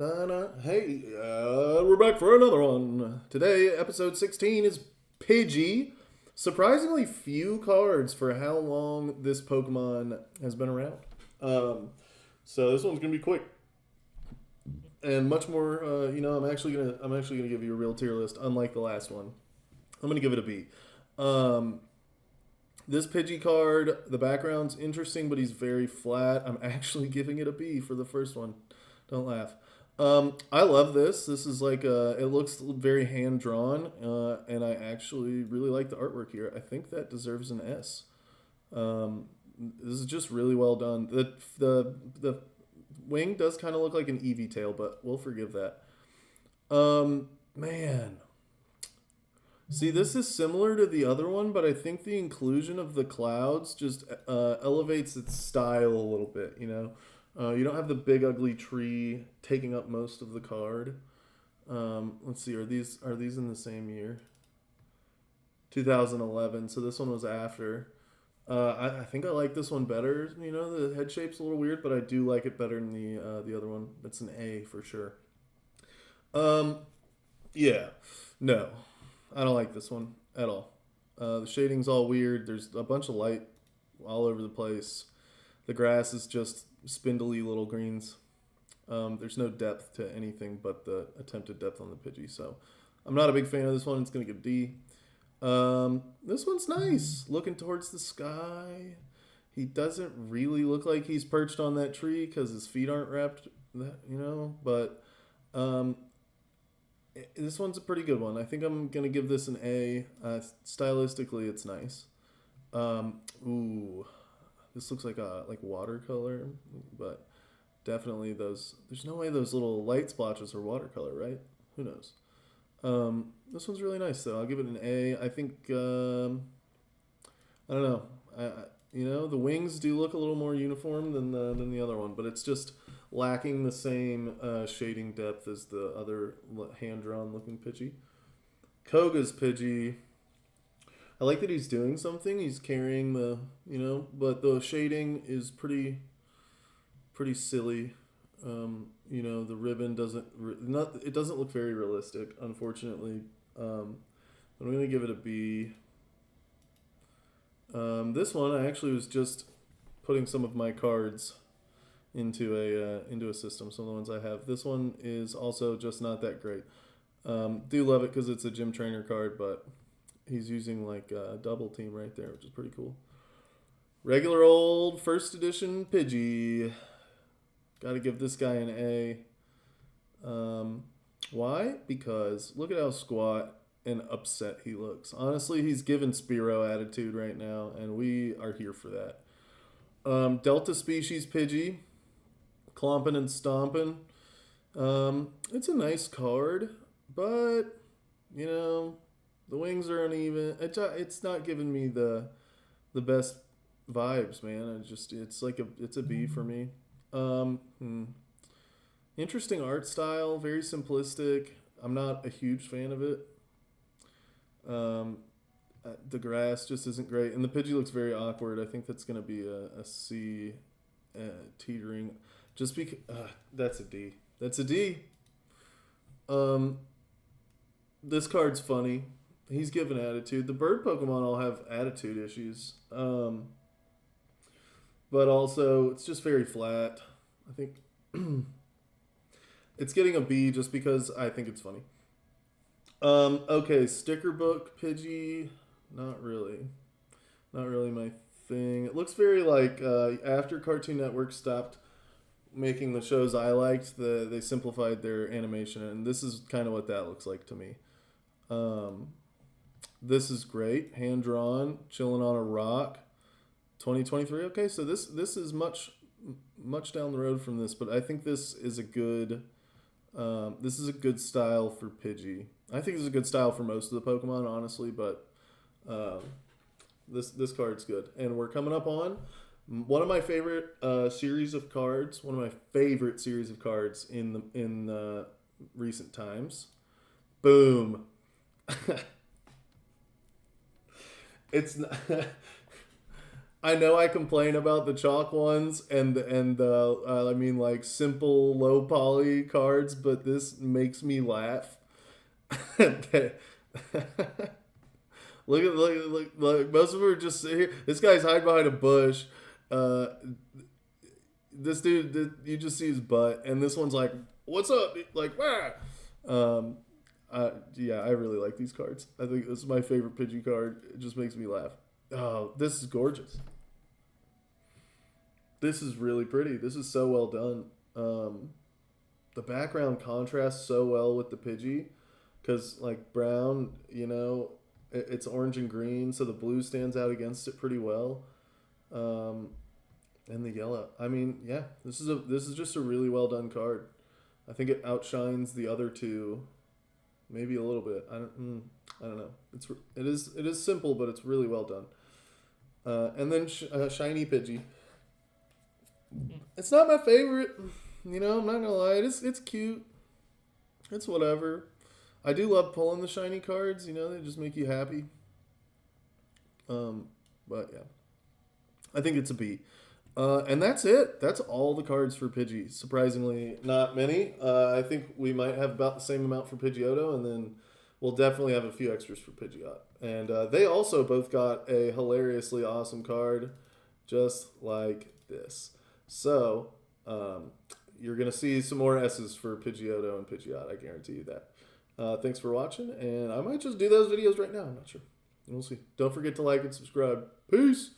Hey, we're back for another one. Today, episode 16 is Pidgey. Surprisingly few cards for how long this Pokemon has been around. So this one's gonna be quick and much more. I'm actually gonna give you a real tier list, unlike the last one. I'm gonna give it a B. Um, this Pidgey card, the background's interesting, but he's very flat. I'm actually giving it a B for the first one. Don't laugh. I love this. This is like it looks very hand drawn, and I actually really like the artwork here. I think that deserves an S. Um, this is just really well done. The wing does kind of look like an Eevee tail, but we'll forgive that. Man, see, this is similar to the other one, but I think the inclusion of the clouds just elevates its style a little bit. You don't have the big ugly tree taking up most of the card. Let's see, are these in the same year? 2011. So this one was after. I think I like this one better. The head shape's a little weird, but I do like it better than the other one. It's an A for sure. Um, yeah, no, I don't like this one at all. The shading's all weird. There's a bunch of light all over the place. The grass is just spindly little greens. There's no depth to anything but the attempted depth on the Pidgey. So I'm not a big fan of this one. It's going to get D. This one's nice. Looking towards the sky. He doesn't really look like he's perched on that tree because his feet aren't wrapped, but this one's a pretty good one. I think I'm going to give this an A. Stylistically, it's nice. Ooh. This looks like watercolor, but definitely those. There's no way those little light splotches are watercolor, right? Who knows? This one's really nice, though. I'll give it an A. I think I don't know. The wings do look a little more uniform than the other one, but it's just lacking the same shading depth as the other hand drawn looking Pidgey. Koga's Pidgey. I like that he's doing something. He's carrying but the shading is pretty silly. The ribbon it doesn't look very realistic, unfortunately. I'm gonna give it a B. This one I actually was just putting some of my cards into a system. Some of the ones I have. This one is also just not that great. Do love it because it's a gym trainer card, but he's using like a double team right there, which is pretty cool. Regular old first edition Pidgey. Got to give this guy an A. Why? Because look at how squat and upset he looks. Honestly, he's given Spearow attitude right now, and we are here for that. Delta species Pidgey. Clomping and stomping. It's a nice card, but, the wings are uneven. It's not giving me the best vibes, man. It's a B for me. Interesting art style, very simplistic. I'm not a huge fan of it. The grass just isn't great, and the Pidgey looks very awkward. I think that's going to be a C, teetering. Just because that's a D. That's a D. This card's funny. He's given attitude. The bird Pokemon all have attitude issues. But also, it's just very flat. I think it's getting a B just because I think it's funny. Okay, sticker book Pidgey. Not really. Not really my thing. It looks very like after Cartoon Network stopped making the shows I liked, they simplified their animation, and this is kind of what that looks like to me. This is great. Hand drawn, chilling on a rock. 2023. Okay, so this is much down the road from this, but I think this is a good style for Pidgey. I think this is a good style for most of the Pokemon, honestly, but this card's good. And we're coming up on one of my favorite series of cards. One of my favorite series of cards in recent times. Boom. It's not, I know I complain about the chalk ones and I mean like simple low poly cards, but this makes me laugh. Look, most of them are just here. This guy's hiding behind a bush. Uh, this dude, you just see his butt, and this one's like, "What's up?" Like, "Wah!" Um, yeah, I really like these cards. I think this is my favorite Pidgey card. It just makes me laugh. Oh, this is gorgeous. This is really pretty. This is so well done. The background contrasts so well with the Pidgey, because like brown, it's orange and green, so the blue stands out against it pretty well. Um, and the yellow. I mean, yeah, this is just a really well done card. I think it outshines the other two, maybe a little bit. I don't know. It is simple, but it's really well done. And then shiny Pidgey. It's not my favorite. I'm not gonna lie. It's cute. It's whatever. I do love pulling the shiny cards. They just make you happy. But yeah, I think it's a B. And that's it. That's all the cards for Pidgey. Surprisingly, not many. I think we might have about the same amount for Pidgeotto, and then we'll definitely have a few extras for Pidgeot. And they also both got a hilariously awesome card, just like this. So, you're going to see some more S's for Pidgeotto and Pidgeot. I guarantee you that. Thanks for watching, and I might just do those videos right now. I'm not sure. We'll see. Don't forget to like and subscribe. Peace!